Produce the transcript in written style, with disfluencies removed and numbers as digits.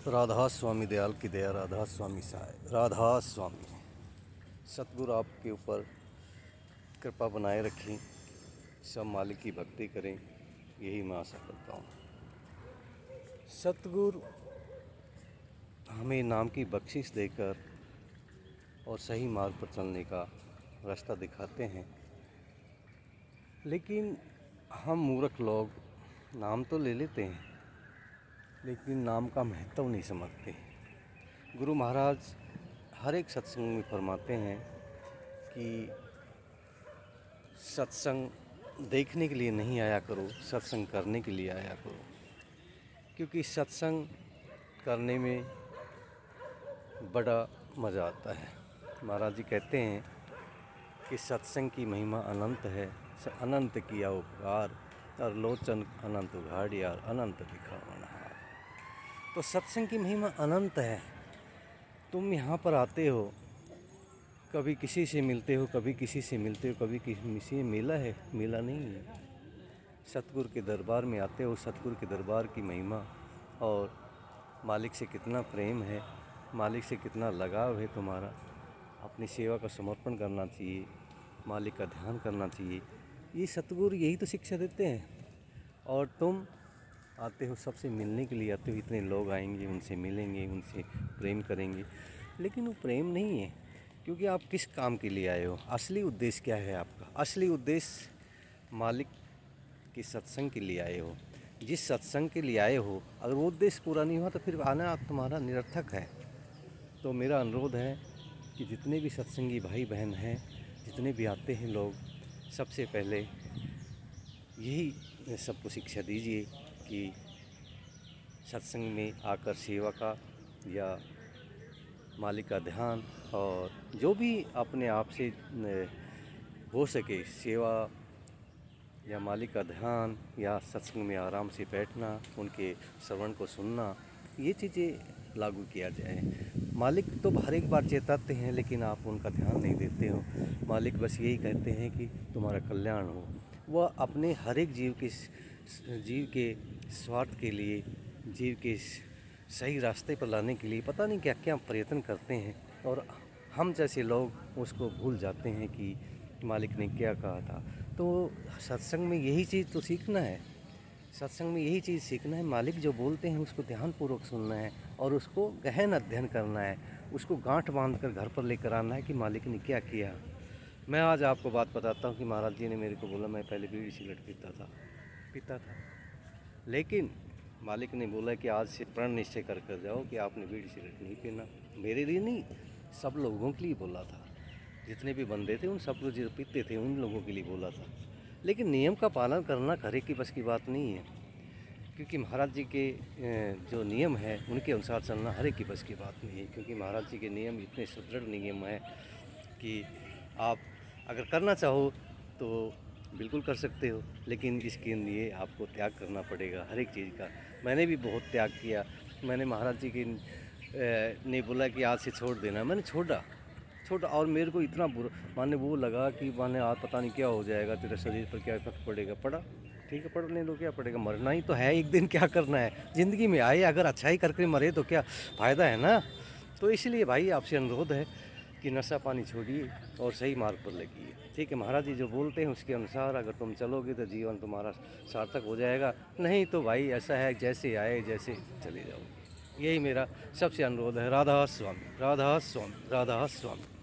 राधा स्वामी दयाल की दया, राधा स्वामी सहाय, राधा स्वामी। सतगुरु आपके ऊपर कृपा बनाए रखें, सब मालिक की भक्ति करें, यही मैं आशा करता हूँ। सतगुरु हमें नाम की बख्शिश देकर और सही मार्ग पर चलने का रास्ता दिखाते हैं, लेकिन हम मूर्ख लोग नाम तो ले लेते हैं लेकिन नाम का महत्व नहीं समझते। गुरु महाराज हर एक सत्संग में फरमाते हैं कि सत्संग देखने के लिए नहीं आया करो, सत्संग करने के लिए आया करो, क्योंकि सत्संग करने में बड़ा मज़ा आता है। महाराज जी कहते हैं कि सत्संग की महिमा अनंत है, अनंत किया उपकार और लोचन अनंत उघाड़िया, अनंत दिखावन हार। तो सत्संग की महिमा अनंत है। तुम यहाँ पर आते हो, कभी किसी से मिलते हो, कभी किसी से मिलते हो, कभी किसी से मिला है, मिला नहीं है। सतगुरु के दरबार में आते हो, सतगुरु के दरबार की महिमा और मालिक से कितना प्रेम है, मालिक से कितना लगाव है तुम्हारा, अपनी सेवा का समर्पण करना चाहिए, मालिक का ध्यान करना चाहिए। ये सतगुरु यही तो शिक्षा देते हैं। और तुम आते हो, सबसे मिलने के लिए आते हो, इतने लोग आएंगे, उनसे मिलेंगे, उनसे प्रेम करेंगे, लेकिन वो प्रेम नहीं है, क्योंकि आप किस काम के लिए आए हो, असली उद्देश्य क्या है आपका। असली उद्देश्य मालिक के सत्संग के लिए आए हो। जिस सत्संग के लिए आए हो, अगर वो उद्देश्य पूरा नहीं हुआ तो फिर आना तुम्हारा निरर्थक है। तो मेरा अनुरोध है कि जितने भी सत्संगी भाई बहन हैं, जितने भी आते हैं लोग, सबसे पहले यही सबको शिक्षा दीजिए कि सत्संग में आकर सेवा का या मालिक का ध्यान और जो भी अपने आप से हो सके, सेवा या मालिक का ध्यान या सत्संग में आराम से बैठना, उनके श्रवण को सुनना, ये चीज़ें लागू किया जाए। मालिक तो हर एक बार चेताते हैं, लेकिन आप उनका ध्यान नहीं देते हो। मालिक बस यही कहते हैं कि तुम्हारा कल्याण हो। वह अपने हर एक जीव के स्वार्थ के लिए, जीव के सही रास्ते पर लाने के लिए पता नहीं क्या क्या प्रयत्न करते हैं, और हम जैसे लोग उसको भूल जाते हैं कि मालिक ने क्या कहा था। तो सत्संग में यही चीज़ तो सीखना है, सत्संग में यही चीज़ सीखना है। मालिक जो बोलते हैं उसको ध्यानपूर्वक सुनना है और उसको गहन अध्ययन करना है, उसको गांठ बांधकर घर पर लेकर आना है कि मालिक ने क्या किया। मैं आज आपको बात बताता हूँ कि महाराज जी ने मेरे को बोला, मैं पहले बीड़ी सिगरेट पीता था, लेकिन मालिक ने बोला कि आज से प्रण निश्चय कर जाओ कि आपने बीड़ी सिगरेट नहीं पीना। मेरे लिए नहीं, सब लोगों के लिए बोला था। जितने भी बंदे थे उन सब लोग जो पीते थे उन लोगों के लिए बोला था। लेकिन नियम का पालन करना हर एक की बस की बात नहीं है, क्योंकि महाराज जी के जो नियम है उनके अनुसार चलना हर एक की बस की बात नहीं है। क्योंकि महाराज जी के नियम इतने सुदृढ़ नियम हैं कि आप अगर करना चाहो तो बिल्कुल कर सकते हो, लेकिन इसके लिए आपको त्याग करना पड़ेगा हर एक चीज़ का। मैंने भी बहुत त्याग किया। मैंने महाराज जी के ने बोला कि आज से छोड़ देना, मैंने छोड़ा, और मेरे को इतना बुरा माने वो लगा कि माने आज पता नहीं क्या हो जाएगा, तेरे शरीर पर क्या इफेक्ट पड़ेगा। पड़ा, ठीक है, पढ़ने दो, क्या पड़ेगा, मरना ही तो है एक दिन, क्या करना है ज़िंदगी में आए, अगर अच्छा ही करके मरे तो क्या फ़ायदा है ना। तो इसलिए भाई आपसे अनुरोध है कि नशा पानी छोड़िए और सही मार्ग पर लगिए। ठीक है, महाराज जी जो बोलते हैं उसके अनुसार अगर तुम चलोगे तो जीवन तुम्हारा सार्थक हो जाएगा, नहीं तो भाई ऐसा है जैसे आए जैसे चले जाओगे। यही मेरा सबसे अनुरोध है। राधा स्वामी, राधा स्वामी, राधा स्वामी।